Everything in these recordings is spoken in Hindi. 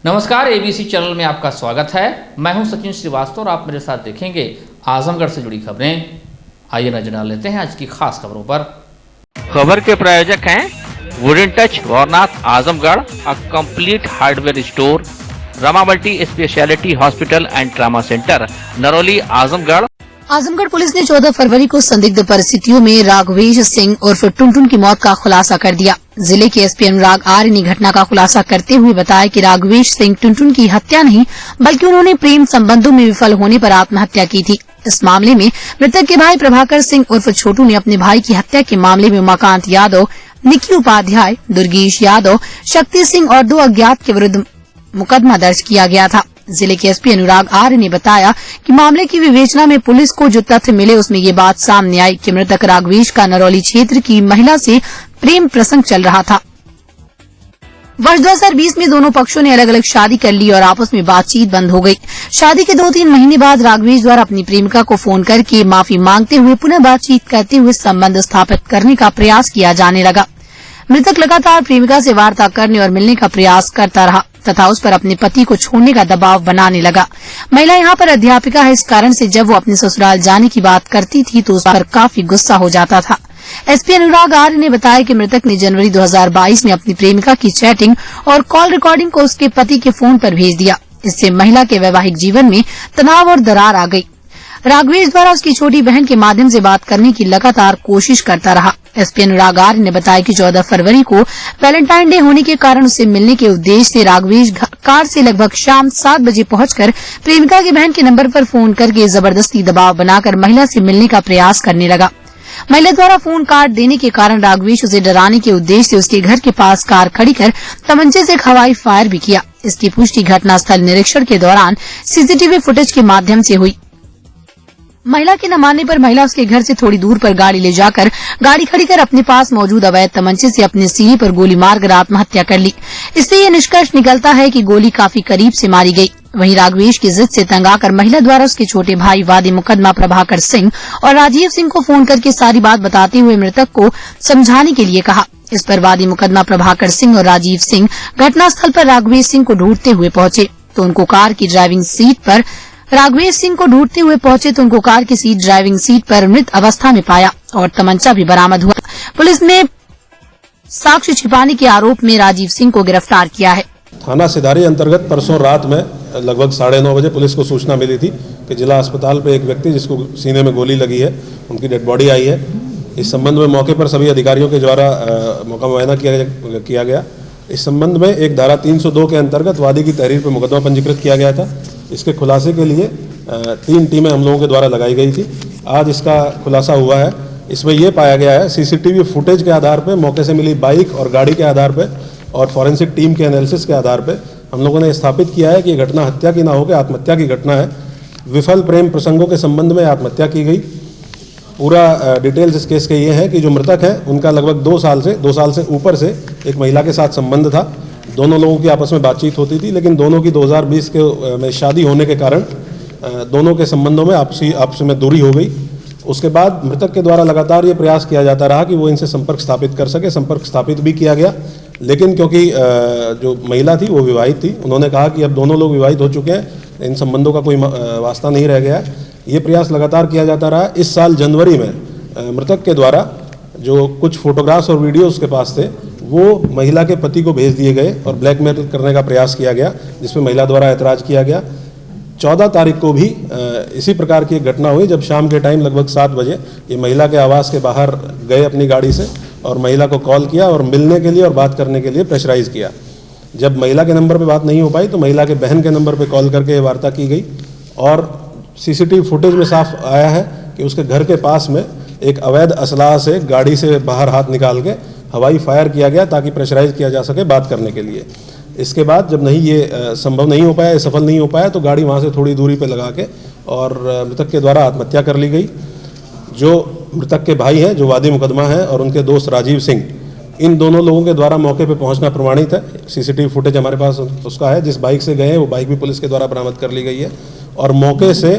नमस्कार, एबीसी चैनल में आपका स्वागत है। मैं हूं सचिन श्रीवास्तव और आप मेरे साथ देखेंगे आजमगढ़ से जुड़ी खबरें। आइए नजर डाल लेते हैं आज की खास खबरों पर। खबर के प्रायोजक हैं wooden Touch Bhawarnath Azamgarh, a complete hardware store, Rama multi speciality hospital and trauma centre, Narauli, Azamgarh. Azamgarh police ने 14 फरवरी को संदिग्ध परिस्थितियों में राघवेश सिंह उर्फ टुनटुन की मौत का खुलासा कर दिया। जिले के एसपी अनुराग आर्य ने घटना का खुलासा करते हुए बताया कि राघवेश सिंह टुनटुन की हत्या नहीं बल्कि उन्होंने प्रेम संबंधों में विफल होने पर आत्महत्या की थी। इस मामले में मृतक के भाई प्रभाकर सिंह उर्फ छोटू ने अपने भाई की हत्या के मामले में उमाकांत यादव, निकी उपाध्याय, दुर्गेश यादव, शक्ति सिंह और 2 अज्ञात के विरुद्ध मुकदमा दर्ज किया गया था। जिले के एसपी अनुराग आर्य ने बताया कि मामले की विवेचना में पुलिस को जो तथ्य मिले उसमें ये बात सामने आई कि मृतक राघवेश का नरौली क्षेत्र की महिला से प्रेम प्रसंग चल रहा था। वर्ष 2020 में दोनों पक्षों ने अलग अलग शादी कर ली और आपस में बातचीत बंद हो गई। शादी के 2-3 महीने बाद राघवेश द्वारा अपनी प्रेमिका को फोन करके माफी मांगते हुए पुनः बातचीत करते हुए संबंध स्थापित करने का प्रयास किया जाने लगा। मृतक लगातार प्रेमिका से वार्ता करने और मिलने का प्रयास करता रहा तथा उस पर अपने पति को छोड़ने का दबाव बनाने लगा। महिला यहाँ पर अध्यापिका है, इस कारण से जब वो अपने ससुराल जाने की बात करती थी तो उस पर काफी गुस्सा हो जाता था। एसपी अनुराग आर्य ने बताया कि मृतक ने जनवरी 2022 में अपनी प्रेमिका की चैटिंग और कॉल रिकॉर्डिंग को उसके पति के फोन पर भेज दिया। इससे महिला के वैवाहिक जीवन में तनाव और दरार आ गई। राघवेश द्वारा उसकी छोटी बहन के माध्यम से बात करने की लगातार कोशिश करता रहा। एसपी अनुराग आर्य ने बताया कि 14 फरवरी को वैलेंटाइन डे होने के कारण उससे मिलने के उद्देश्य से राघवेश कार से लगभग शाम 7 बजे पहुंचकर प्रेमिका की बहन के नंबर पर फोन करके जबरदस्ती दबाव बनाकर महिला से मिलने का प्रयास करने लगा। महिला द्वारा फोन काट देने के कारण राघवेश उसे डराने के उद्देश्य से उसके घर के पास कार खड़ी कर तमंचे से हवाई फायर भी किया। इसकी पुष्टि घटनास्थल निरीक्षण के दौरान सीसीटीवी फुटेज के माध्यम से हुई। महिला के न मानने पर महिला उसके घर से थोड़ी दूर पर गाड़ी ले जाकर गाड़ी खड़ी कर अपने पास मौजूद अवैध तमंचे से अपने सीने पर गोली मारकर आत्महत्या कर ली। इससे ये निष्कर्ष निकलता है कि गोली काफी करीब से मारी गई। वहीं राघवेश की जिद से तंग आकर महिला द्वारा उसके छोटे भाई वादी मुकदमा प्रभाकर सिंह और राजीव सिंह को फोन करके सारी बात बताते हुए मृतक को समझाने के लिए कहा। इस पर वादी मुकदमा प्रभाकर सिंह और राजीव सिंह घटनास्थल पर राघवेश सिंह को ढूंढते हुए पहुंचे तो उनको कार की ड्राइविंग सीट पर मृत अवस्था में पाया और तमंचा भी बरामद हुआ। पुलिस ने साक्ष्य छिपाने के आरोप में राजीव सिंह को गिरफ्तार किया है। थाना सिधारी अंतर्गत परसों रात में लगभग 9:30 बजे पुलिस को सूचना मिली थी कि जिला अस्पताल पे एक व्यक्ति जिसको सीने में गोली लगी है, उनकी डेड बॉडी आई है। इस संबंध में मौके पर सभी अधिकारियों के द्वारा मौका मुआयना किया गया। इस संबंध में एक धारा 302 के अंतर्गत वादी की तहरीर पर मुकदमा पंजीकृत किया गया था। इसके खुलासे के लिए 3 टीमें हम लोगों के द्वारा लगाई गई थी। आज इसका खुलासा हुआ है। इसमें यह पाया गया है, सीसीटीवी फुटेज के आधार पर, मौके से मिली बाइक और गाड़ी के आधार पर और फॉरेंसिक टीम के एनालिसिस के आधार पर हम लोगों ने स्थापित किया है कि ये घटना हत्या की ना होकर आत्महत्या की घटना है। विफल प्रेम प्रसंगों के संबंध में आत्महत्या की गई। पूरा डिटेल्स इस केस के ये है कि जो मृतक है उनका लगभग 2 साल से ऊपर से एक महिला के साथ संबंध था। दोनों लोगों की आपस में बातचीत होती थी, लेकिन दोनों की 2020 में शादी होने के कारण दोनों के संबंधों में आपस में दूरी हो गई। उसके बाद मृतक के द्वारा लगातार ये प्रयास किया जाता रहा कि वो इनसे संपर्क स्थापित कर सके। संपर्क स्थापित भी किया गया, लेकिन क्योंकि जो महिला थी वो विवाहित थी, उन्होंने कहा कि अब दोनों लोग विवाहित हो चुके हैं, इन संबंधों का कोई वास्ता नहीं रह गया है। ये प्रयास लगातार किया जाता रहा। इस साल जनवरी में मृतक के द्वारा जो कुछ फोटोग्राफ्स और वीडियो उसके पास थे वो महिला के पति को भेज दिए गए और ब्लैकमेल करने का प्रयास किया गया, जिसमें महिला द्वारा ऐतराज़ किया गया। 14 तारीख को भी इसी प्रकार की एक घटना हुई, जब शाम के टाइम लगभग 7 बजे ये महिला के आवास के बाहर गए अपनी गाड़ी से और महिला को कॉल किया और मिलने के लिए और बात करने के लिए प्रेशराइज किया। जब महिला के नंबर पे बात नहीं हो पाई तो महिला के बहन के नंबर पे कॉल करके ये वार्ता की गई और सीसीटीवी फुटेज में साफ आया है कि उसके घर के पास में एक अवैध असलाह से गाड़ी से बाहर हाथ निकाल के हवाई फायर किया गया ताकि प्रेशराइज किया जा सके बात करने के लिए। इसके बाद जब ये संभव नहीं हो पाया, सफल नहीं हो पाया, तो गाड़ी वहाँ से थोड़ी दूरी पे लगा के और मृतक के द्वारा आत्महत्या कर ली गई। जो मृतक के भाई हैं, जो वादी मुकदमा है, और उनके दोस्त राजीव सिंह, इन दोनों लोगों के द्वारा मौके पे पहुंचना प्रमाणित है। सीसीटीवी फुटेज हमारे पास उसका है। जिस बाइक से गए हैं वो बाइक भी पुलिस के द्वारा बरामद कर ली गई है और मौके से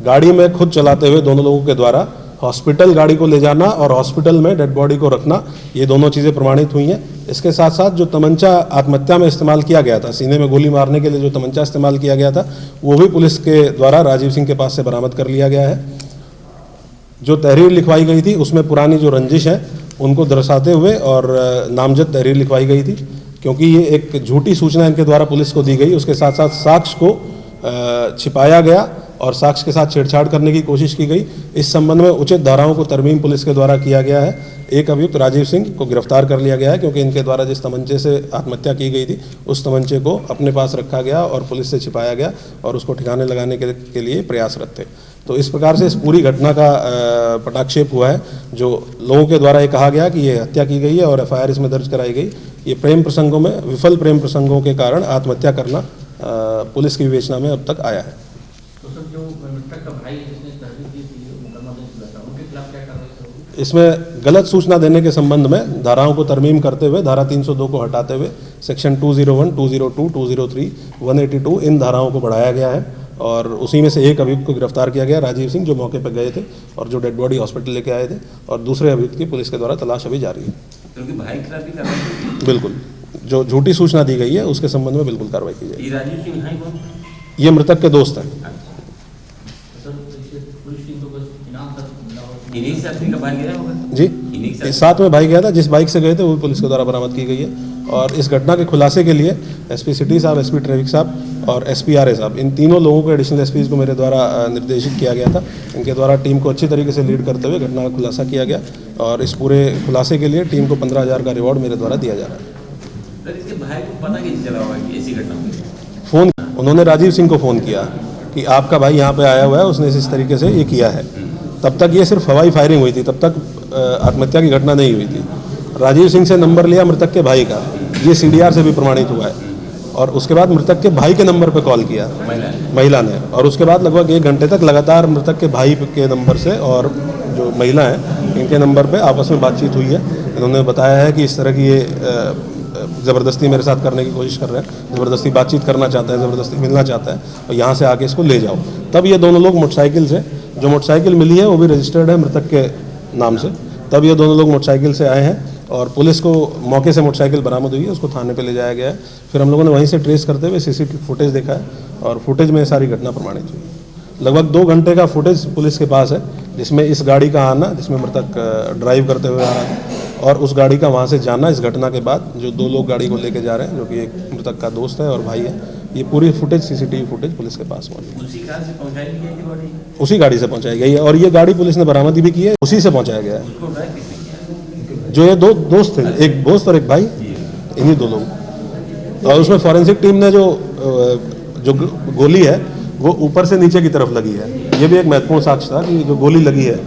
गाड़ी में खुद चलाते हुए दोनों लोगों के द्वारा हॉस्पिटल गाड़ी को ले जाना और हॉस्पिटल में डेड बॉडी को रखना, ये दोनों चीज़ें प्रमाणित हुई हैं। इसके साथ साथ जो तमंचा आत्महत्या में इस्तेमाल किया गया था, सीने में गोली मारने के लिए जो तमंचा इस्तेमाल किया गया था, वो भी पुलिस के द्वारा राजीव सिंह के पास से बरामद कर लिया गया है। जो तहरीर लिखवाई गई थी उसमें पुरानी जो रंजिश है उनको दर्शाते हुए और नामजद तहरीर लिखवाई गई थी, क्योंकि ये एक झूठी सूचना इनके द्वारा पुलिस को दी गई। उसके साथ साथ साक्ष्य को छिपाया गया और साक्ष्य के साथ छेड़छाड़ करने की कोशिश की गई। इस संबंध में उचित धाराओं को तरमीम पुलिस के द्वारा किया गया है। एक अभियुक्त राजीव सिंह को गिरफ्तार कर लिया गया है, क्योंकि इनके द्वारा जिस तमंचे से आत्महत्या की गई थी उस तमंचे को अपने पास रखा गया और पुलिस से छिपाया गया और उसको ठिकाने लगाने के लिए प्रयासरत थे। तो इस प्रकार से इस पूरी घटना का पटाक्षेप हुआ है। जो लोगों के द्वारा ये कहा गया कि ये हत्या की गई है और FIR इसमें दर्ज कराई गई, ये प्रेम प्रसंगों में, विफल प्रेम प्रसंगों के कारण आत्महत्या करना पुलिस की विवेचना में अब तक आया है। तो सर, जो मृतक का भाई जिसने तहरीर दी थी, मुकदमा दर्ज हुआ था, उनके खिलाफ क्या कार्रवाई होगी? इसमें गलत सूचना देने के संबंध में धाराओं को तरमीम करते हुए, धारा 302 को हटाते हुए सेक्शन 201, 202, 203, 182 इन धाराओं को बढ़ाया गया है और उसी में से एक अभियुक्त को गिरफ्तार किया गया, राजीव सिंह, जो मौके पर गए थे और जो डेड बॉडी हॉस्पिटल लेके आए थे, और दूसरे अभियुक्त की पुलिस के द्वारा तलाश अभी जारी है। क्योंकि भाई के खिलाफ भी कार्रवाई, बिल्कुल, जो झूठी सूचना दी गई है उसके संबंध में बिल्कुल कार्रवाई की जाएगी। राजीव सिंह भाई कौन? ये मृतक के दोस्त हैं। इन्हीं से अपनी का भाई गया होगा जी, इस साथ में भाई गया था, जिस बाइक से गए थे वो पुलिस के द्वारा बरामद की गई है। और इस घटना के खुलासे के लिए SP सिटी साहब, SP ट्रैफिक साहब और SP RA साहब, इन तीनों लोगों को एडिशनल SPs को मेरे द्वारा निर्देशित किया गया था। इनके द्वारा टीम को अच्छी तरीके से लीड करते हुए घटना का खुलासा किया गया और इस पूरे खुलासे के लिए टीम को 15,000 का रिवॉर्ड मेरे द्वारा दिया जा रहा है। सर, इसके भाई को पता कैसे चला होगा कि ऐसी घटना हुई? फ़ोन, उन्होंने राजीव सिंह को फ़ोन किया कि आपका भाई यहाँ पे आया हुआ है, उसने इस तरीके से ये किया है। तब तक ये सिर्फ हवाई फायरिंग हुई थी, तब तक आत्महत्या की घटना नहीं हुई थी। राजीव सिंह से नंबर लिया मृतक के भाई का, ये CDR से भी प्रमाणित हुआ है, और उसके बाद मृतक के भाई के नंबर पे कॉल किया महिला ने, और उसके बाद लगभग 1 घंटे तक लगातार मृतक के भाई के नंबर से और जो महिला है इनके नंबर पे आपस में बातचीत हुई है। इन्होंने बताया है कि इस तरह की ये ज़बरदस्ती मेरे साथ करने की कोशिश कर रहे हैं, ज़बरदस्ती बातचीत करना चाहता है, ज़बरदस्ती मिलना चाहता है और यहाँ से आके इसको ले जाओ। तब ये दोनों लोग मोटरसाइकिल से, जो मोटरसाइकिल मिली है वो भी रजिस्टर्ड है मृतक के नाम से, तब ये दोनों लोग मोटरसाइकिल से आए हैं और पुलिस को मौके से मोटरसाइकिल बरामद हुई है, उसको थाने पे ले जाया गया है। फिर हम लोगों ने वहीं से ट्रेस करते हुए CCTV फुटेज देखा है और फुटेज में सारी घटना प्रमाणित हुई है। लगभग 2 घंटे का फुटेज पुलिस के पास है, जिसमें इस गाड़ी का आना, जिसमें मृतक ड्राइव करते हुए आ रहा है, और उस गाड़ी का वहाँ से जाना इस घटना के बाद, जो 2 लोग गाड़ी को लेके जा रहे हैं, जो कि एक मृतक का दोस्त है और भाई है, ये पूरी फुटेज CCTV फुटेज पुलिस के पास मौजूद है। उसी कार से पहुंचाई गई थी बॉडी? उसी गाड़ी से पहुँचाई गई है और ये गाड़ी पुलिस ने बरामद भी की है, उसी से पहुँचाया गया है। उसको ड्राइव किसने किया? जो ये 2 दोस्त थे, एक दोस्त और एक भाई, इन्हीं 2 लोग। और उसमें फॉरेंसिक टीम ने जो गोली है वो ऊपर से नीचे की तरफ लगी है। ये भी एक महत्वपूर्ण साक्ष्य था कि जो गोली लगी है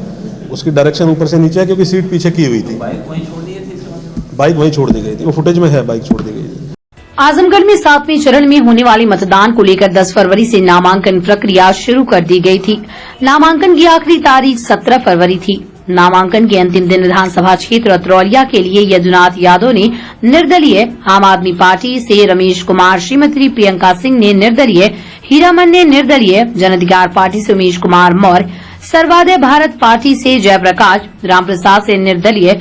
उसकी डायरेक्शन ऊपर से नीचे है, क्योंकि सीट पीछे की हुई थी। बाइक वहीं छोड़ दिए थे? बाइक वहीं छोड़ दी गई थी, वो फुटेज में है, बाइक छोड़ दी गई थी। आजमगढ़ में 7वें चरण में होने वाले मतदान को लेकर 10 फरवरी से नामांकन प्रक्रिया शुरू कर दी गई थी। नामांकन की आखिरी तारीख 17 फरवरी थी। नामांकन के अंतिम दिन विधानसभा क्षेत्र अतरौलिया के लिए यदुनाथ यादव ने निर्दलीय, आम आदमी पार्टी से रमेश कुमार, श्रीमती प्रियंका सिंह ने निर्दलीय, हीरामन ने निर्दलीय, जन अधिकार पार्टी से उमेश कुमार मौर्य, सर्वोदय भारत पार्टी से जयप्रकाश, रामप्रसाद से निर्दलीय,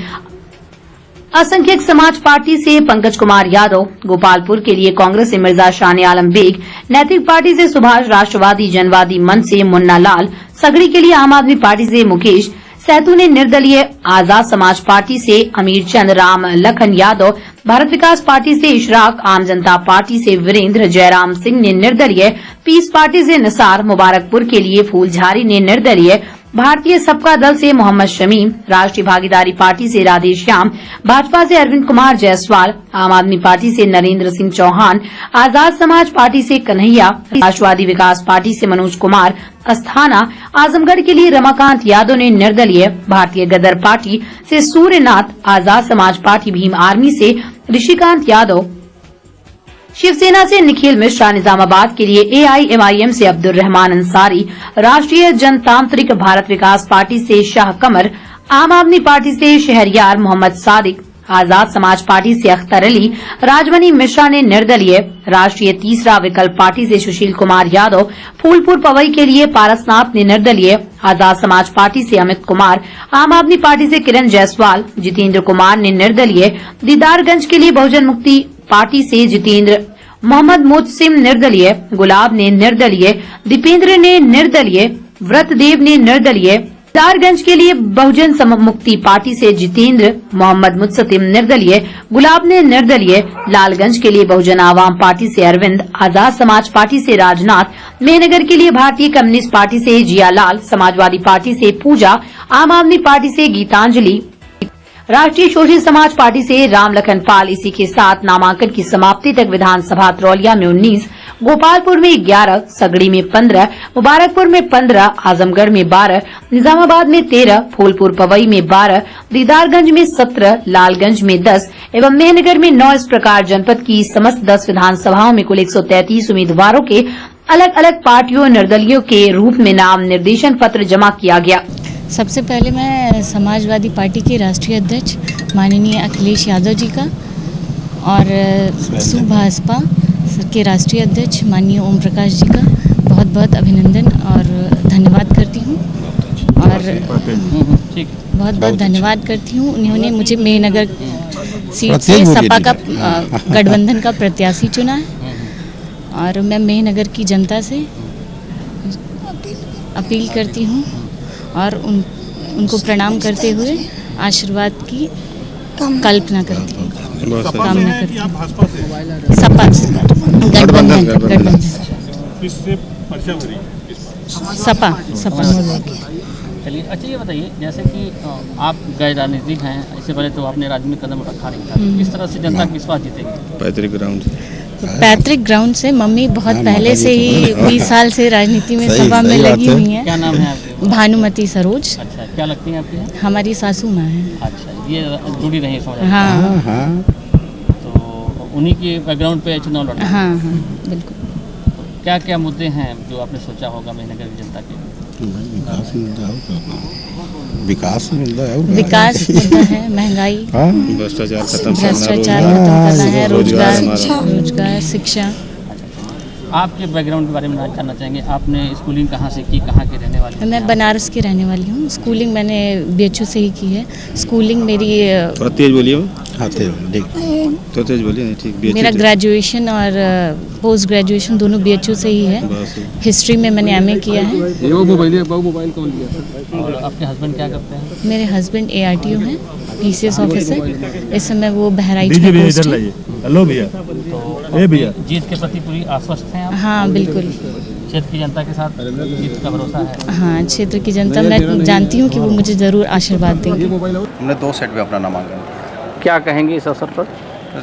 असंख्यक समाज पार्टी से पंकज कुमार यादव, गोपालपुर के लिए कांग्रेस से मिर्जा शान आलम बेग, नैतिक पार्टी से सुभाष, राष्ट्रवादी जनवादी मंच से मुन्ना लाल, सगड़ी के लिए आम आदमी पार्टी से मुकेश सैतु ने निर्दलीय, आजाद समाज पार्टी से अमीर चंद, राम लखन यादव, भारत विकास पार्टी से इशराक, आम जनता पार्टी से वीरेंद्र, जयराम सिंह ने निर्दलीय, पीस पार्टी से निसार, मुबारकपुर के लिए फूलझारी ने निर्दलीय, भारतीय सबका दल से मोहम्मद शमीम, राष्ट्रीय भागीदारी पार्टी से राधेश्याम, भाजपा से अरविंद कुमार जायसवाल, आम आदमी पार्टी से नरेंद्र सिंह चौहान, आजाद समाज पार्टी से कन्हैया, राष्ट्रवादी विकास पार्टी से मनोज कुमार अस्थाना, आजमगढ़ के लिए रमाकांत यादव ने निर्दलीय, भारतीय गदर पार्टी से सूर्यनाथ, आजाद समाज पार्टी भीम आर्मी से ऋषिकांत यादव, शिवसेना से निखिल मिश्रा, निजामाबाद के लिए AIMIM से अब्दुल रहमान अंसारी, राष्ट्रीय जनतांत्रिक भारत विकास पार्टी से शाह कमर, आम आदमी पार्टी से शहरयार मोहम्मद सादिक, आजाद समाज पार्टी से अख्तर अली, राजमणि मिश्रा ने निर्दलीय, राष्ट्रीय तीसरा विकल्प पार्टी से सुशील कुमार यादव, फूलपुर पवई के लिए पारसनाथ ने निर्दलीय, आजाद समाज पार्टी से अमित कुमार, आम आदमी पार्टी से किरण जायसवाल, जितेंद्र कुमार ने निर्दलीय, दीदारगंज के लिए बहुजन मुक्ति पार्टी से जितेंद्र, मोहम्मद मोहसिन निर्दलीय, गुलाब ने निर्दलीय, दीपेंद्र ने निर्दलीय, व्रतदेव ने निर्दलीय, दीदारगंज के लिए बहुजन मुक्ति पार्टी से जितेंद्र, मोहम्मद मुत्सतिम निर्दलीय, गुलाब ने निर्दलीय, लालगंज के लिए बहुजन आवाम पार्टी से अरविंद, आजाद समाज पार्टी से राजनाथ, मेहनगर के लिए भारतीय कम्युनिस्ट पार्टी से जियालाल, समाजवादी पार्टी से पूजा, आम आदमी पार्टी से गीतांजलि, राष्ट्रीय शोषित समाज पार्टी से राम लखन पाल। इसी के साथ नामांकन की समाप्ति तक विधानसभा तरौलिया में 19, गोपालपुर में 11, सगड़ी में 15, मुबारकपुर में 15, आजमगढ़ में 12, निजामाबाद में 13, फूलपुर पवई में 12, दीदारगंज में 17, लालगंज में 10 एवं मेहनगर में 9। इस प्रकार जनपद की समस्त 10 विधानसभाओं में कुल 133 उम्मीदवारों के अलग अलग पार्टियों निर्दलीयों के रूप में नाम निर्देशन पत्र जमा किया गया। सबसे पहले मैं समाजवादी पार्टी के राष्ट्रीय अध्यक्ष माननीय अखिलेश यादव जी का और सुभाषपा के राष्ट्रीय अध्यक्ष माननीय ओम प्रकाश जी का बहुत बहुत अभिनंदन और धन्यवाद करती हूँ और बहुत बहुत धन्यवाद करती हूँ। उन्होंने मुझे मेहनगर सीट से सपा का गठबंधन का प्रत्याशी चुना है और मैं मेहनगर की जनता से अपील करती हूँ और उनको प्रणाम करते हुए आशीर्वाद की कल्पना करती हूँ, कामना करती हूँ। सपा गठबंधन सपा चलिए, अच्छा ये बताइए, जैसे कि आप गैर राजनीतिक हैं, इससे पहले तो आपने राजनीतिक कदम रखा नहीं था, किस तरह से जनता का विश्वास जीतेगी? पैतृक ग्राउंड से मम्मी बहुत पहले से ही 20 साल से राजनीति में सभा में लगी हुई हैं। क्या नाम है आपके? भानुमति सरोज। अच्छा, क्या लगती है आपकी? हमारी सासू माँ हैं। अच्छा, ये जुड़ी रही समझ? हाँ। तो उन्हीं के बैकग्राउंड पे चुनाव लड़ा? हाँ हाँ बिल्कुल। तो क्या क्या मुद्दे हैं जो आपने सोचा होगा मेहनगर की जनता के? विकास मुद्दा है, महंगाई, भ्रष्टाचार खत्म करना है, रोजगार, शिक्षा। आपके बैकग्राउंड के बारे में जानना चाहेंगे, आपने स्कूलिंग कहाँ से की, कहाँ के रहने वाले? मैं बनारस की रहने वाली हूँ। स्कूलिंग मैंने बीएचयू से ही की है। स्कूलिंग मेरी तेज बोलिए, तो तेज बोलिए नहीं ठीक। मेरा ग्रेजुएशन और पोस्ट ग्रेजुएशन दोनों बीएचयू से ही है। हिस्ट्री में मैंने एमए किया है। और आपके हस्बैंड क्या करते हैं? मेरे हस्बैंड ARTO हैं, PCS ऑफिसर। इस समय वो बहराइच में पोस्ट है। हेलो भैया। तो जीत के प्रति पूरी आश्वस्त हैं आप? हाँ बिल्कुल। क्षेत्र की जनता के साथ जीत का भरोसा है? हाँ, क्षेत्र की जनता, मैं जानती हूँ कि वो मुझे ज़रूर आशीर्वाद देंगे। हमने 2 सेट में अपना नामांकन किया। क्या कहेंगे इस अवसर पर?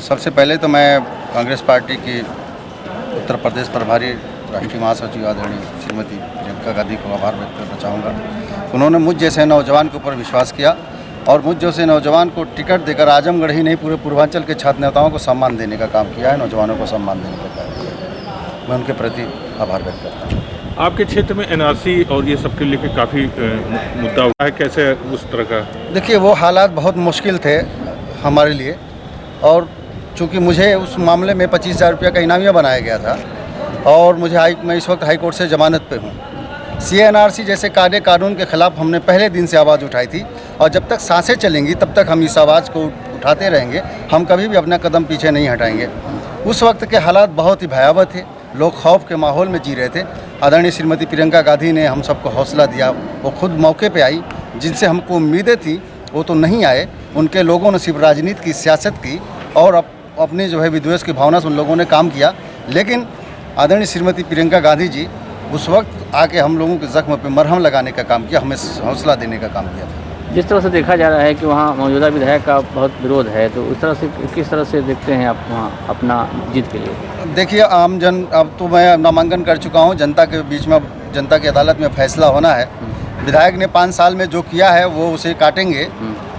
सबसे पहले तो मैं कांग्रेस पार्टी की उत्तर प्रदेश प्रभारी राष्ट्रीय महासचिव आदरणीय श्रीमती प्रियंका गांधी को आभार व्यक्त करना चाहूँगा। उन्होंने मुझ जैसे नौजवान के ऊपर विश्वास किया और मुझ जैसे नौजवान को टिकट देकर आजमगढ़ ही नहीं पूरे पूर्वांचल के छात्र नेताओं को सम्मान देने का काम किया है, नौजवानों को सम्मान देने का काम किया है। मैं उनके प्रति आभार व्यक्त करता हूँ। आपके क्षेत्र में NRC और ये सब के लेकर काफ़ी मुद्दा हुआ है, कैसे उस तरह का? देखिए, वो हालात बहुत मुश्किल थे हमारे लिए और चूँकि मुझे उस मामले में 25,000 रुपये का इनामिया बनाया गया था और मैं इस वक्त हाई कोर्ट से जमानत पे हूँ। CNRC जैसे कानून के ख़िलाफ़ हमने पहले दिन से आवाज़ उठाई थी और जब तक सांसें चलेंगी तब तक हम इस आवाज़ को उठाते रहेंगे। हम कभी भी अपना कदम पीछे नहीं हटाएंगे। उस वक्त के हालात बहुत ही भयावह थे, लोग खौफ के माहौल में जी रहे थे। आदरणीय श्रीमती प्रियंका गांधी ने हम सबको हौसला दिया, वो खुद मौके पे आई, जिनसे हमको उम्मीदें थी वो तो नहीं आए। उनके लोगों ने सिर्फ राजनीति की सियासत की और अपने जो है विद्वेष की भावना से उन लोगों ने काम किया। लेकिन आदरणीय श्रीमती प्रियंका गांधी जी उस वक्त आके हम लोगों के ज़ख्म पे मरहम लगाने का काम किया, हमें हौसला देने का काम किया था। जिस तरह से देखा जा रहा है कि वहाँ मौजूदा विधायक का बहुत विरोध है, तो उस तरह से किस तरह से देखते हैं आप वहाँ अपना जीत के लिए? देखिए, आम जन, अब तो मैं नामांकन कर चुका हूँ, जनता के बीच में, जनता की अदालत में फैसला होना है। विधायक ने 5 साल में जो किया है वो उसे काटेंगे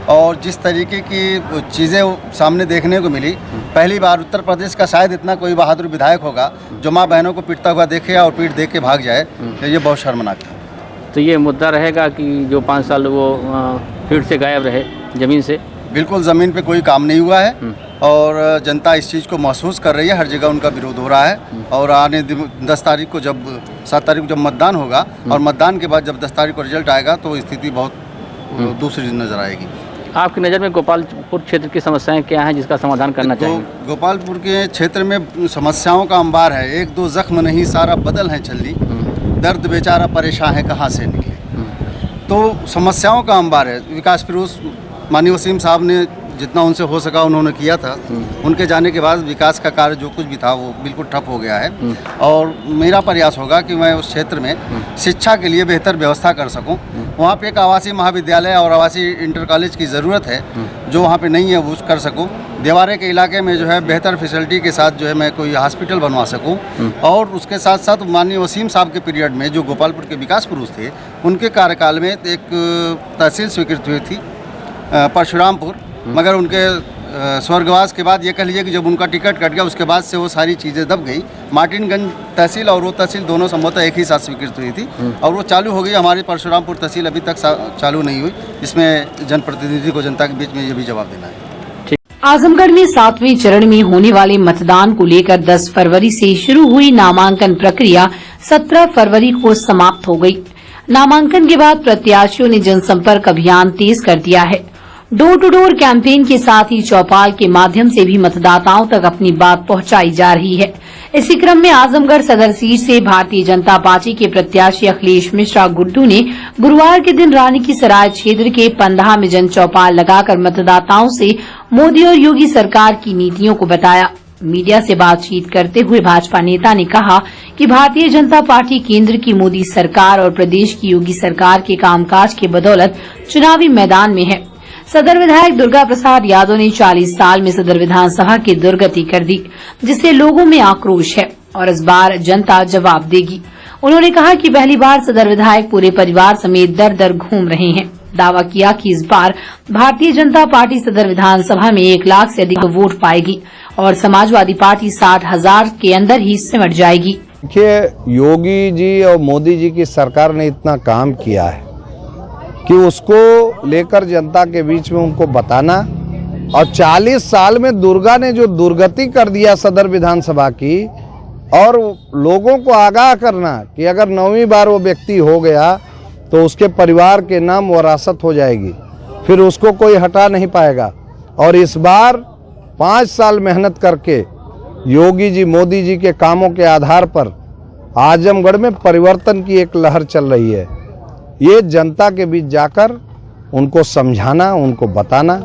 और जिस तरीके की चीज़ें सामने देखने को मिली, पहली बार उत्तर प्रदेश का शायद इतना कोई बहादुर विधायक होगा जो माँ बहनों को पीटता हुआ देखे और पीट दे के भाग जाए, तो ये बहुत शर्मनाक था। तो ये मुद्दा रहेगा कि जो 5 साल वो फिर से गायब रहे ज़मीन से, बिल्कुल ज़मीन पे कोई काम नहीं हुआ है और जनता इस चीज़ को महसूस कर रही है। हर जगह उनका विरोध हो रहा है और आने 10 तारीख को जब 7 तारीख को जब मतदान होगा और मतदान के बाद जब 10 तारीख को रिजल्ट आएगा तो स्थिति बहुत दूसरी नज़र आएगी। आपकी नज़र में गोपालपुर क्षेत्र की समस्याएं क्या हैं जिसका समाधान करना चाहिए? गोपालपुर के क्षेत्र में समस्याओं का अंबार है, एक दो जख्म नहीं सारा बदल है छल्ली, दर्द बेचारा परेशान है कहाँ से निकले। तो समस्याओं का अंबार है। विकास फिरोज माननीय वसीम साहब ने जितना उनसे हो सका उन्होंने किया था। उनके जाने के बाद विकास का कार्य जो कुछ भी था वो बिल्कुल ठप हो गया है और मेरा प्रयास होगा कि मैं उस क्षेत्र में शिक्षा के लिए बेहतर व्यवस्था कर सकूं। वहाँ पे एक आवासीय महाविद्यालय और आवासीय इंटर कॉलेज की ज़रूरत है जो वहाँ पे नहीं है, वो कर सकूं। देवारे के इलाके में जो है बेहतर फैसिलिटी के साथ जो है मैं कोई हॉस्पिटल बनवा सकूं और उसके साथ साथ माननीय वसीम साहब के पीरियड में जो गोपालपुर के विकास पुरुष थे उनके कार्यकाल में एक तहसील स्वीकृत हुई थी परशुरामपुर, मगर उनके स्वर्गवास के बाद ये कह लीजिए कि जब उनका टिकट कट गया उसके बाद से वो सारी चीज़ें दब गई। मार्टिनगंज तहसील और वो तहसील दोनों संभवतः एक ही साथ स्वीकृत हुई थी और वो चालू हो गई। हमारी परशुरामपुर तहसील अभी तक चालू नहीं हुई। इसमें जनप्रतिनिधि को जनता के बीच में ये भी जवाब देना है। आजमगढ़ में 7वें चरण में होने वाले मतदान को लेकर 10 फरवरी से शुरू हुई नामांकन प्रक्रिया 17 फरवरी को समाप्त हो गई। नामांकन के बाद प्रत्याशियों ने जनसंपर्क अभियान तेज कर दिया है। डोर टू डोर कैंपेन के साथ ही चौपाल के माध्यम से भी मतदाताओं तक अपनी बात पहुंचाई जा रही है। इसी क्रम में आजमगढ़ सदर सीट से भारतीय जनता पार्टी के प्रत्याशी अखिलेश मिश्रा गुड्डू ने गुरुवार के दिन रानी की सराय क्षेत्र के पंधा में जन चौपाल लगाकर मतदाताओं से मोदी और योगी सरकार की नीतियों को बताया। मीडिया से बातचीत करते हुए भाजपा नेता ने कहा कि भारतीय जनता पार्टी केंद्र की मोदी सरकार और प्रदेश की योगी सरकार के कामकाज के बदौलत चुनावी मैदान में है। सदर विधायक दुर्गा प्रसाद यादव ने 40 साल में सदर विधानसभा की दुर्गति कर दी, जिससे लोगों में आक्रोश है और इस बार जनता जवाब देगी। उन्होंने कहा कि पहली बार सदर विधायक पूरे परिवार समेत दर दर घूम रहे हैं। दावा किया कि इस बार भारतीय जनता पार्टी सदर विधानसभा में 1 लाख से अधिक वोट पाएगी और समाजवादी पार्टी 60,000 के अंदर ही सिमट जाएगी। देखिए, योगी जी और मोदी जी की सरकार ने इतना काम किया है कि उसको लेकर जनता के बीच में उनको बताना, और 40 साल में दुर्गा ने जो दुर्गति कर दिया सदर विधानसभा की, और लोगों को आगाह करना कि अगर 9वीं बार वो व्यक्ति हो गया तो उसके परिवार के नाम वरासत हो जाएगी, फिर उसको कोई हटा नहीं पाएगा। और इस बार 5 साल मेहनत करके योगी जी मोदी जी के कामों के आधार पर आजमगढ़ में परिवर्तन की एक लहर चल रही है। ये जनता के बीच जाकर उनको समझाना, उनको बताना,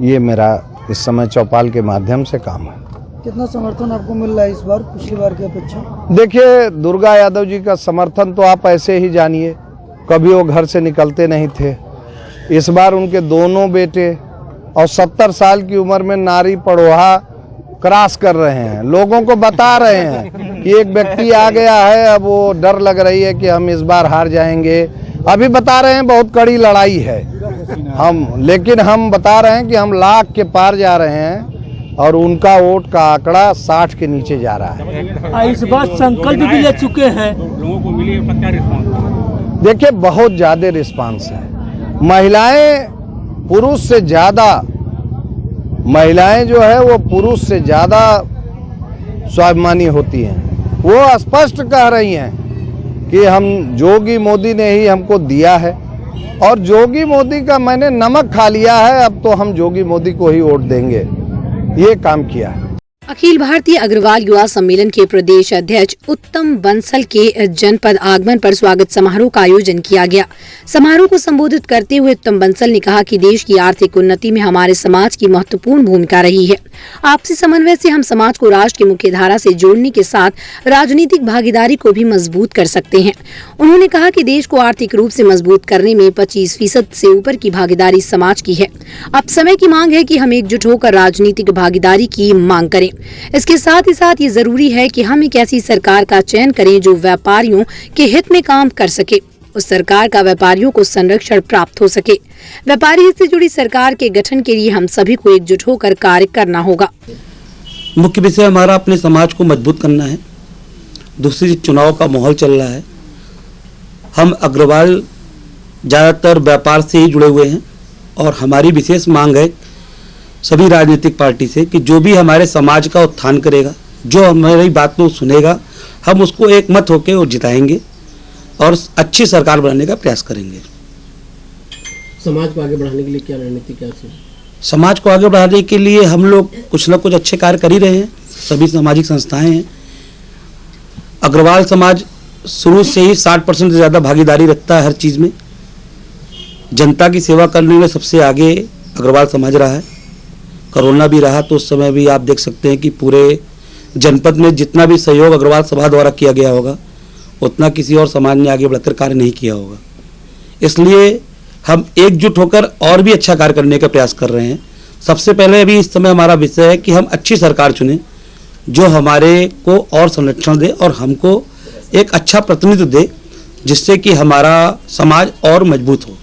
ये मेरा इस समय चौपाल के माध्यम से काम है। कितना समर्थन आपको मिल रहा है इस बार पिछली बार की अपेक्षा? देखिए, दुर्गा यादव जी का समर्थन तो आप ऐसे ही जानिए, कभी वो घर से निकलते नहीं थे। इस बार उनके दोनों बेटे और 70 साल की उम्र में नारी पड़ोहा क्रॉस कर रहे हैं, लोगों को बता रहे हैं कि एक व्यक्ति आ गया है, अब वो डर लग रही है कि हम इस बार हार जाएंगे। अभी बता रहे हैं बहुत कड़ी लड़ाई है लेकिन हम बता रहे हैं कि हम लाख के पार जा रहे हैं और उनका वोट का आंकड़ा 60 के नीचे जा रहा है। इस बार संकल्प भी ले चुके हैं, लोगों को मिली क्या रिस्पांस? देखिए, बहुत ज्यादा रिस्पांस है। महिलाएं पुरुष से ज्यादा, महिलाएं जो है वो पुरुष से ज्यादा स्वाभिमानी होती हैं। वो स्पष्ट कह रही हैं कि हम जोगी मोदी ने ही हमको दिया है और जोगी मोदी का मैंने नमक खा लिया है, अब तो हम जोगी मोदी को ही वोट देंगे, ये काम किया है। अखिल भारतीय अग्रवाल युवा सम्मेलन के प्रदेश अध्यक्ष उत्तम बंसल के जनपद आगमन पर स्वागत समारोह का आयोजन किया गया। समारोह को संबोधित करते हुए उत्तम बंसल ने कहा कि देश की आर्थिक उन्नति में हमारे समाज की महत्वपूर्ण भूमिका रही है। आपसी समन्वय से हम समाज को राष्ट्र की मुख्य धारा से जोड़ने के साथ राजनीतिक भागीदारी को भी मजबूत कर सकते हैं। उन्होंने कहा कि देश को आर्थिक रूप से मजबूत करने में 25% से ऊपर की भागीदारी समाज की है। अब समय की मांग है कि हम एकजुट होकर राजनीतिक भागीदारी की मांग करें। इसके साथ ही साथ ये जरूरी है कि हम एक ऐसी सरकार का चयन करें जो व्यापारियों के हित में काम कर सके, उस सरकार का व्यापारियों को संरक्षण प्राप्त हो सके। व्यापारी हित से जुड़ी सरकार के गठन के लिए हम सभी को एकजुट होकर कार्य करना होगा। मुख्य विषय हमारा अपने समाज को मजबूत करना है। दूसरी, चुनाव का माहौल चल रहा है। हम अग्रवाल ज्यादातर व्यापार से ही जुड़े हुए हैं और हमारी विशेष मांग है सभी राजनीतिक पार्टी से कि जो भी हमारे समाज का उत्थान करेगा, जो हमारी बात को सुनेगा, हम उसको एक मत होकर और जिताएंगे और अच्छी सरकार बनाने का प्रयास करेंगे। समाज को आगे बढ़ाने के लिए क्या रणनीति, क्या है? समाज को आगे बढ़ाने के लिए हम लोग कुछ ना कुछ अच्छे कार्य कर ही रहे हैं। सभी सामाजिक संस्थाएं हैं। अग्रवाल समाज शुरू से ही 60% से ज़्यादा भागीदारी रखता है हर चीज़ में। जनता की सेवा करने में सबसे आगे अग्रवाल समाज रहा है। कोरोना भी रहा तो उस समय भी आप देख सकते हैं कि पूरे जनपद में जितना भी सहयोग अग्रवाल सभा द्वारा किया गया होगा उतना किसी और समाज ने आगे बढ़कर कार्य नहीं किया होगा। इसलिए हम एकजुट होकर और भी अच्छा कार्य करने का प्रयास कर रहे हैं। सबसे पहले अभी इस समय हमारा विषय है कि हम अच्छी सरकार चुनें जो हमारे को और संरक्षण दे और हमको एक अच्छा प्रतिनिधित्व दे, जिससे कि हमारा समाज और मजबूत हो।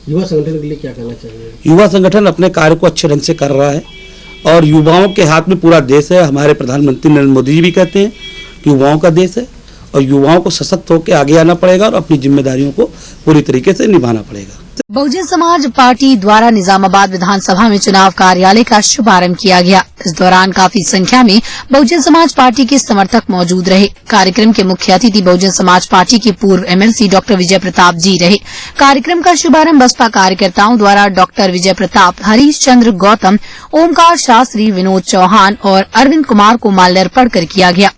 युवा संगठन के लिए क्या करना चाहिए? युवा संगठन अपने कार्य को अच्छे ढंग से कर रहा है और युवाओं के हाथ में पूरा देश है। हमारे प्रधानमंत्री नरेंद्र मोदी जी भी कहते हैं कि युवाओं का देश है और युवाओं को सशक्त होकर आगे आना पड़ेगा और अपनी जिम्मेदारियों को पूरी तरीके से निभाना पड़ेगा। बहुजन समाज पार्टी द्वारा निजामाबाद विधानसभा में चुनाव कार्यालय का शुभारंभ किया गया। इस दौरान काफी संख्या में बहुजन समाज पार्टी के समर्थक मौजूद रहे। कार्यक्रम के मुख्य अतिथि बहुजन समाज पार्टी के पूर्व एमएलसी डॉक्टर विजय प्रताप जी रहे। कार्यक्रम का शुभारंभ बसपा कार्यकर्ताओं द्वारा डॉक्टर विजय प्रताप, हरीश चंद्र गौतम, ओमकार शास्त्री, विनोद चौहान और अरविंद कुमार को माल्यार्पण कर किया गया।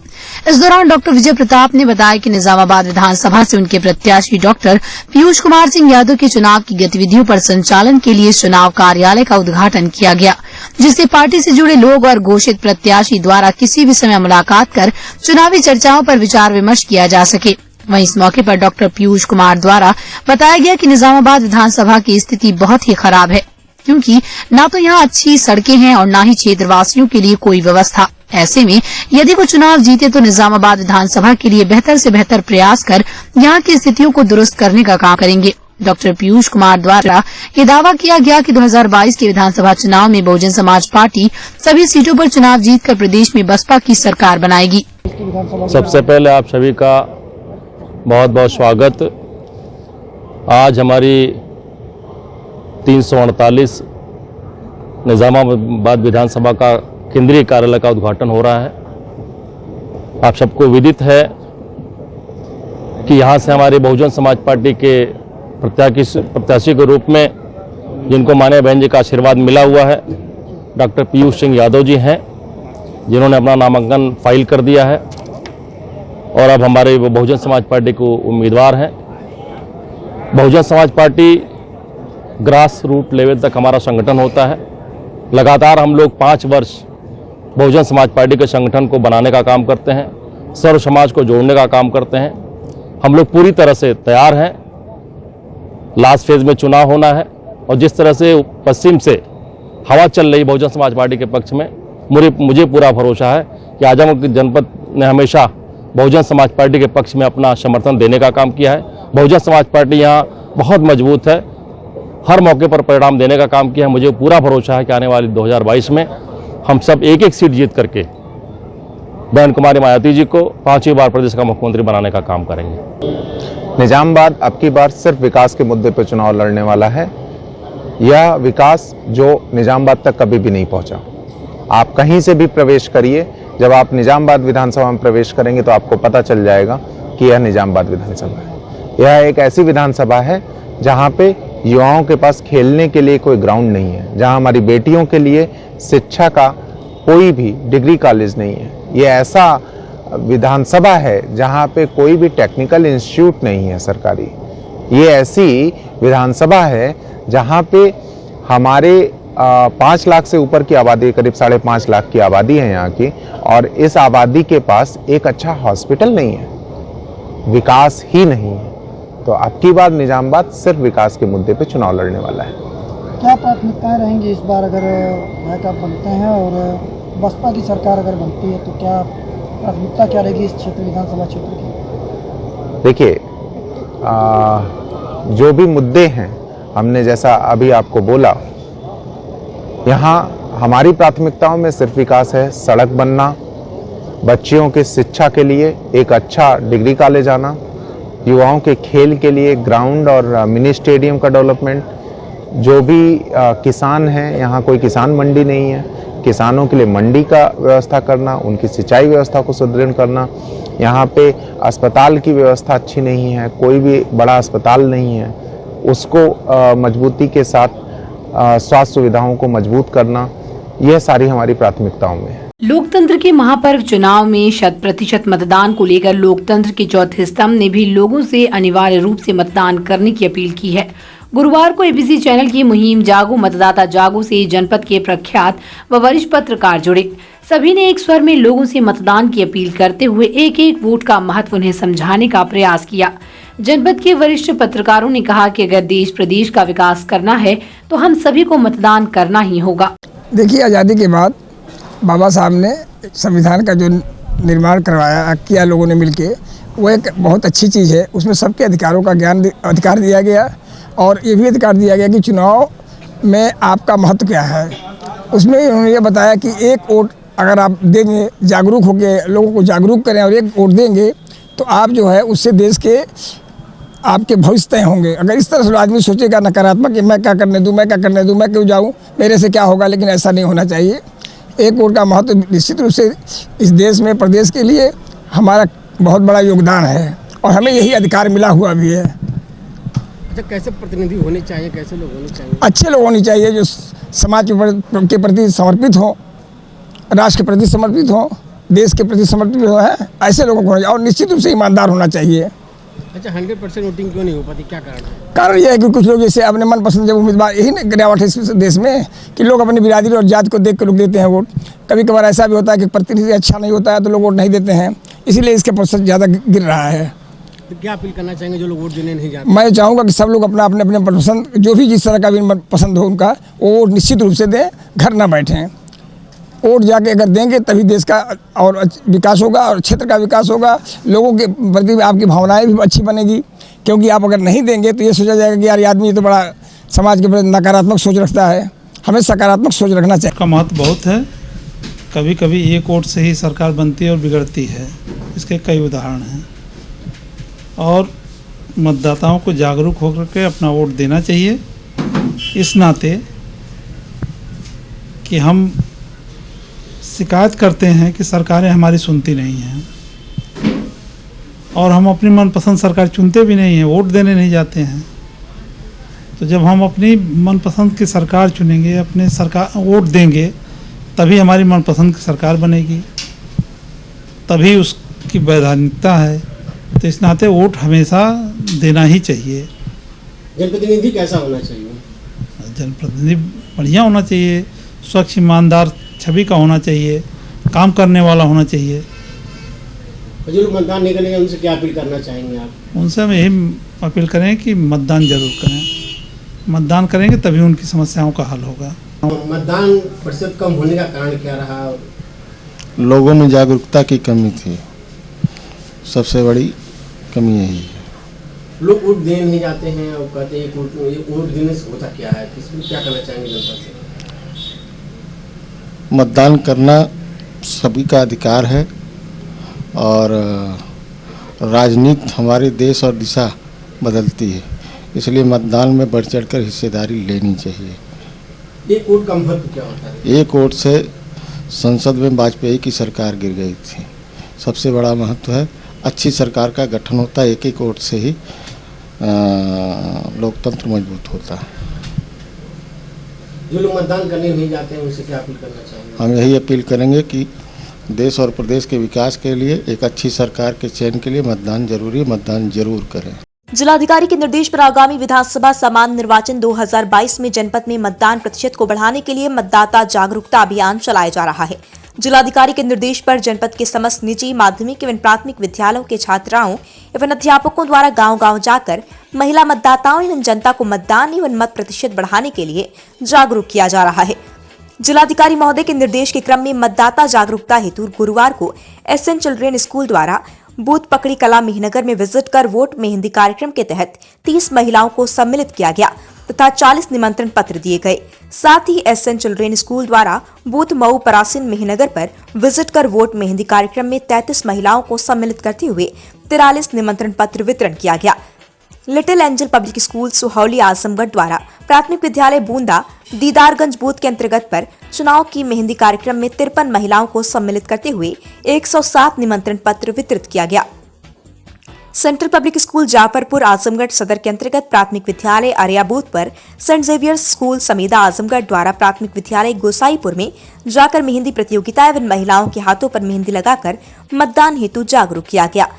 इस दौरान डॉक्टर विजय प्रताप ने बताया कि निजामाबाद विधानसभा से उनके प्रत्याशी डॉक्टर पीयूष कुमार सिंह यादव के चुनाव की गतिविधियों पर संचालन के लिए चुनाव कार्यालय का उद्घाटन किया गया, जिससे पार्टी से जुड़े लोग और घोषित प्रत्याशी द्वारा किसी भी समय मुलाकात कर चुनावी चर्चाओं पर विचार विमर्श किया जा सके। वहीं इस मौके पर डॉक्टर पीयूष कुमार द्वारा बताया गया कि निजामाबाद विधानसभा की स्थिति बहुत ही खराब है, क्योंकि न तो यहाँ अच्छी सड़कें हैं और न ही क्षेत्रवासियों के लिए कोई व्यवस्था। ऐसे में यदि वो चुनाव जीते तो निजामाबाद विधानसभा के लिए बेहतर से बेहतर प्रयास कर यहाँ की स्थितियों को दुरुस्त करने का काम करेंगे। डॉक्टर पीयूष कुमार द्वारा ये दावा किया गया कि 2022 के विधानसभा चुनाव में बहुजन समाज पार्टी सभी सीटों पर चुनाव जीतकर प्रदेश में बसपा की सरकार बनाएगी। सबसे पहले आप सभी का बहुत बहुत स्वागत। आज हमारी 348 निजामाबाद विधानसभा का केंद्रीय कार्यालय का उद्घाटन हो रहा है। आप सबको विदित है कि यहाँ से हमारे बहुजन समाज पार्टी के प्रत्याशी के रूप में जिनको माननीय बहन जी का आशीर्वाद मिला हुआ है डॉक्टर पीयूष सिंह यादव जी हैं, जिन्होंने अपना नामांकन फाइल कर दिया है और अब हमारे बहुजन समाज पार्टी को उम्मीदवार हैं। Bahujan Samaj party grass root level तक हमारा संगठन होता है। लगातार हम लोग 5 वर्ष बहुजन समाज पार्टी के संगठन को बनाने का काम करते हैं, सर्व समाज को जोड़ने का काम करते हैं। हम लोग पूरी तरह से तैयार हैं। लास्ट फेज में चुनाव होना है और जिस तरह से पश्चिम से हवा चल रही बहुजन समाज पार्टी के पक्ष में मुझे पूरा भरोसा है कि आजमगढ़ जनपद ने हमेशा बहुजन समाज पार्टी के पक्ष में अपना समर्थन देने का काम किया है। बहुजन समाज पार्टी यहाँ बहुत मजबूत है, हर मौके पर परिणाम देने का काम किया है। मुझे पूरा भरोसा है कि आने वाली 2022 में हम सब एक एक सीट जीत करके बहन कुमारी मायावती जी को 5वीं बार प्रदेश का मुख्यमंत्री बनाने का काम करेंगे। निजामाबाद अब की बार सिर्फ विकास के मुद्दे पर चुनाव लड़ने वाला है। यह विकास जो निजामाबाद तक कभी भी नहीं पहुंचा। आप कहीं से भी प्रवेश करिए, जब आप निजामाबाद विधानसभा में प्रवेश करेंगे तो आपको पता चल जाएगा कि यह निजामाबाद विधानसभा है। यह एक ऐसी विधानसभा है जहां पे युवाओं के पास खेलने के लिए कोई ग्राउंड नहीं है, जहां हमारी बेटियों के लिए शिक्षा का कोई भी डिग्री कॉलेज नहीं है। ये ऐसा विधानसभा है जहां पे कोई भी टेक्निकल इंस्टीट्यूट नहीं है सरकारी। ये ऐसी विधानसभा है जहां पे हमारे 5 लाख से ऊपर की आबादी, करीब 5.5 लाख की आबादी है यहाँ की, और इस आबादी के पास एक अच्छा हॉस्पिटल नहीं है, विकास ही नहीं है। तो अब की बार निजामाबाद सिर्फ विकास के मुद्दे पे चुनाव लड़ने वाला है। क्या प्राथमिकताएं रहेंगी इस बार अगर आप बनते हैं और बसपा की सरकार अगर बनती है तो क्या प्राथमिकता क्या रहेगी इस क्षेत्र, विधानसभा क्षेत्र की? देखिए, जो भी मुद्दे हैं, हमने जैसा अभी आपको बोला, यहाँ हमारी प्राथमिकताओं में सिर्फ विकास है। सड़क बनना, बच्चियों की शिक्षा के लिए एक अच्छा डिग्री कॉलेज आना, युवाओं के खेल के लिए ग्राउंड और मिनी स्टेडियम का डेवलपमेंट, जो भी किसान हैं, यहाँ कोई किसान मंडी नहीं है, किसानों के लिए मंडी का व्यवस्था करना, उनकी सिंचाई व्यवस्था को सुदृढ़ करना। यहाँ पे अस्पताल की व्यवस्था अच्छी नहीं है, कोई भी बड़ा अस्पताल नहीं है, उसको मजबूती के साथ स्वास्थ्य सुविधाओं को मजबूत करना, यह सारी हमारी प्राथमिकताओं में है। लोकतंत्र के महापर्व चुनाव में 100% मतदान को लेकर लोकतंत्र के चौथे स्तंभ ने भी लोगों से अनिवार्य रूप से मतदान करने की अपील की है। गुरुवार को एबीसी चैनल की मुहिम जागो मतदाता जागो से जनपद के प्रख्यात व वरिष्ठ पत्रकार जुड़े। सभी ने एक स्वर में लोगों से मतदान की अपील करते हुए एक एक वोट का महत्व उन्हें समझाने का प्रयास किया। जनपद के वरिष्ठ पत्रकारों ने कहा कि अगर देश प्रदेश का विकास करना है तो हम सभी को मतदान करना ही होगा। देखिए, आज़ादी के बाद बाबा साहब ने संविधान का जो निर्माण करवाया किया लोगों ने मिलके, वो एक बहुत अच्छी चीज़ है। उसमें सबके अधिकारों का अधिकार दिया गया और ये भी अधिकार दिया गया कि चुनाव में आपका महत्व क्या है। उसमें उन्होंने ये बताया कि एक वोट अगर आप देंगे, जागरूक होकर लोगों को जागरूक करें और एक वोट देंगे तो आप जो है उससे देश के आपके भविष्य तय होंगे। अगर इस तरह से आदमी सोचेगा नकारात्मक कि मैं क्या करने दूँ, मैं क्या करने दूँ, मैं क्यों जाऊँ, मेरे से क्या होगा, लेकिन ऐसा नहीं होना चाहिए। एक वोट का महत्व निश्चित रूप से इस देश में प्रदेश के लिए हमारा बहुत बड़ा योगदान है और हमें यही अधिकार मिला हुआ भी है। अच्छा, कैसे प्रतिनिधि होने चाहिए, कैसे लोग होने चाहिए? अच्छे लोग होने चाहिए जो समाज के प्रति समर्पित हो, राष्ट्र के प्रति समर्पित हो, देश के प्रति समर्पित हो, है ऐसे लोगों को होना चाहिए और निश्चित रूप से ईमानदार होना चाहिए। अच्छा, 100% वोटिंग क्यों नहीं हो पाती, क्या कारण है? कारण यह है कि कुछ लोग जैसे अपने मनपसंद जब उम्मीदवार, यही ना गिरावट है इस देश में कि लोग अपनी बिरादरी और जात को देख कर लोग देते हैं वोट। कभी कभार ऐसा भी होता है कि प्रतिनिधि अच्छा नहीं होता है तो लोग वोट नहीं देते हैं, इसीलिए इसका प्रतिशत ज़्यादा गिर रहा है। तो क्या अपील करना चाहेंगे जो लोग वोट देने नहीं जाते? मैं चाहूँगा कि सब लोग अपना अपने अपने पसंद, जो भी जिस तरह का भी पसंद हो उनका, वो वोट निश्चित रूप से दें, घर ना बैठें। वोट जाके अगर देंगे तभी देश का और विकास होगा और क्षेत्र का विकास होगा, लोगों के प्रति आपकी भावनाएं भी अच्छी बनेगी। क्योंकि आप अगर नहीं देंगे तो ये सोचा जाएगा कि यार ये आदमी तो बड़ा समाज के प्रति नकारात्मक सोच रखता है। हमें सकारात्मक सोच रखना चाहिए। का महत्व बहुत है। कभी कभी एक वोट से ही सरकार बनती है और बिगड़ती है, इसके कई उदाहरण हैं। और मतदाताओं को जागरूक होकर के अपना वोट देना चाहिए, इस नाते कि हम शिकायत करते हैं कि सरकारें हमारी सुनती नहीं हैं और हम अपनी मनपसंद सरकार चुनते भी नहीं हैं, वोट देने नहीं जाते हैं। तो जब हम अपनी मनपसंद की सरकार चुनेंगे, अपने सरकार वोट देंगे, तभी हमारी मनपसंद की सरकार बनेगी, तभी उसकी वैधानिकता है। तो इस नाते वोट हमेशा देना ही चाहिए। जनप्रतिनिधि कैसा होना चाहिए? जनप्रतिनिधि बढ़िया होना चाहिए, स्वच्छ ईमानदार छवि का होना चाहिए, काम करने वाला होना चाहिए। जो लोग मतदान नहीं करेंगे उनसे क्या अपील करना चाहेंगे आप? उनसे हम यही अपील करें कि मतदान जरूर करें। मतदान करेंगे तभी उनकी समस्याओं का हल होगा। मतदान प्रतिशत कम होने का कारण क्या रहा? लोगों में जागरूकता की कमी थी, सबसे बड़ी कमी यही है। लोग वोट देने नहीं जाते हैं और कहते हैं वोट देने से होता क्या है, इसमें क्या करना चाहेंगे जनता से? मतदान करना सभी का अधिकार है और राजनीति हमारे देश और दिशा बदलती है, इसलिए मतदान में बढ़ चढ़कर हिस्सेदारी लेनी चाहिए। एक वोट का महत्व क्या होता है? एक वोट से संसद में वाजपेयी की सरकार गिर गई थी, सबसे बड़ा महत्व है। अच्छी सरकार का गठन होता है, एक एक वोट से ही लोकतंत्र मजबूत होता है। जो लोग मतदान करने नहीं जाते हैं उनसे क्या अपील करना चाहेंगे? हम यही अपील करेंगे कि देश और प्रदेश के विकास के लिए, एक अच्छी सरकार के चयन के लिए मतदान जरूरी है, मतदान जरूर करें। जिलाधिकारी के निर्देश पर आगामी विधानसभा सामान्य निर्वाचन 2022 में जनपद में मतदान प्रतिशत को बढ़ाने के लिए मतदाता जागरूकता अभियान चलाया जा रहा है। जिलाधिकारी के निर्देश पर जनपद के समस्त निजी, माध्यमिक एवं प्राथमिक विद्यालयों के छात्राओं एवं अध्यापकों द्वारा गांव-गांव जाकर महिला मतदाताओं एवं जनता को मतदान एवं मत प्रतिशत बढ़ाने के लिए जागरूक किया जा रहा है। जिलाधिकारी महोदय के निर्देश के क्रम में मतदाता जागरूकता हेतु गुरुवार को एसएन चिल्ड्रेन स्कूल द्वारा बूथ पकड़ी कला मेहनगर में विजिट कर वोट मेहंदी कार्यक्रम के तहत 30 महिलाओं को सम्मिलित किया गया तथा 40 निमंत्रण पत्र दिए गए। साथ ही एसएन चिल्ड्रेन स्कूल द्वारा बूथ मऊ परासिन मेहनगर पर विजिट कर वोट मेहंदी कार्यक्रम में 33 महिलाओं को सम्मिलित करते हुए 43 निमंत्रण पत्र वितरण किया गया। Little Angel Public School Suhauli Azamgarh द्वारा प्राथमिक विद्यालय बूंदा दीदारगंज बूथ के अंतर्गत पर चुनाव की मेहंदी कार्यक्रम में 53 महिलाओं को सम्मिलित करते हुए 107 निमंत्रण पत्र वितरित किया गया। Central public school Jafarpur Azamgarh सदर के अंतर्गत प्राथमिक विद्यालय अरिया बूथ पर सेंट जेवियर्स स्कूल समेदा आजमगढ़ द्वारा प्राथमिक विद्यालय गोसाईपुर में जाकर मेहंदी प्रतियोगिता एवं महिलाओं के हाथों पर मेहंदी लगाकर मतदान हेतु जागरूक किया गया।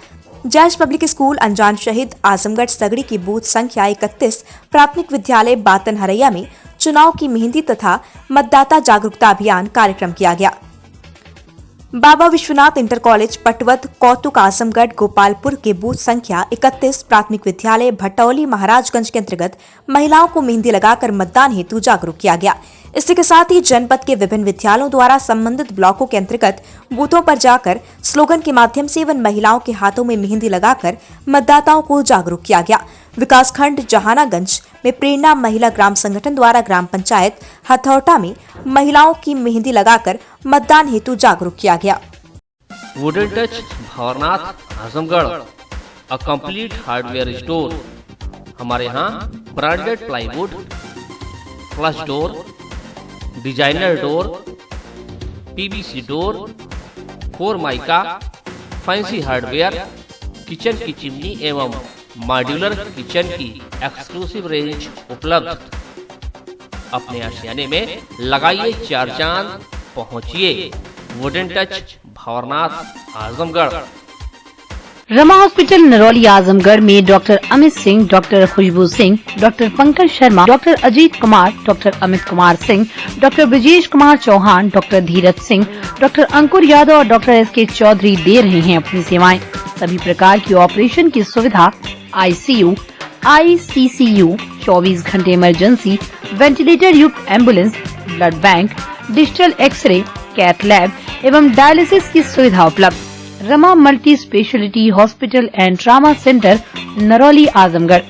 जैश पब्लिक स्कूल अनजान शहीद आजमगढ़ सगड़ी की बूथ संख्या 31 प्राथमिक विद्यालय बातन हरैया में चुनाव की मेहंदी तथा मतदाता जागरूकता अभियान कार्यक्रम किया गया। बाबा विश्वनाथ इंटर कॉलेज पटवद कौतुक आजमगढ़ गोपालपुर के बूथ संख्या 31 प्राथमिक विद्यालय भटौली महाराजगंज के अंतर्गत महिलाओं को मेहंदी लगाकर मतदान हेतु जागरूक किया गया। इसी के साथ ही जनपद के विभिन्न विद्यालयों द्वारा संबंधित ब्लॉकों के अंतर्गत बूथों पर जाकर स्लोगन के माध्यम से एवं महिलाओं के हाथों में मेहंदी लगाकर मतदाताओं को जागरूक किया गया। विकासखंड जहानागंज में प्रेरणा महिला ग्राम संगठन द्वारा ग्राम पंचायत हथौटा में महिलाओं की मेहंदी लगाकर मतदान हेतु जागरूक किया गया। Wooden Touch Bhawarnath Azamgarh a complete hardware store. हमारे यहाँ branded plywood, flush door, designer door, PVC door, Formica, fancy hardware, kitchen की चिमनी एवं मॉड्यूलर किचन की एक्सक्लूसिव रेंज उपलब्ध। अपने आशियाने में लगाइए 4 चांद, पहुंचिए Wooden Touch Bhawarnath Azamgarh. Rama hospital Narauli Azamgarh में doctor Amit Singh, doctor Khushboo Singh, doctor Pankaj Sharma, doctor Ajit Kumar, doctor Amit Kumar Singh, doctor Brajesh Kumar Chauhan, doctor Dheeraj Singh, doctor अंकुर यादव और डॉक्टर एस.के. चौधरी दे रहे हैं अपनी सेवाएं। सभी प्रकार की ऑपरेशन की सुविधा, आईसीयू, आईसीसीयू, 24 घंटे इमरजेंसी, वेंटिलेटर युक्त ambulance, blood bank, digital x-ray, cath lab एवं डायलिसिस की सुविधा उपलब्ध। Rama multi speciality hospital and trauma centre Narauli Azamgarh.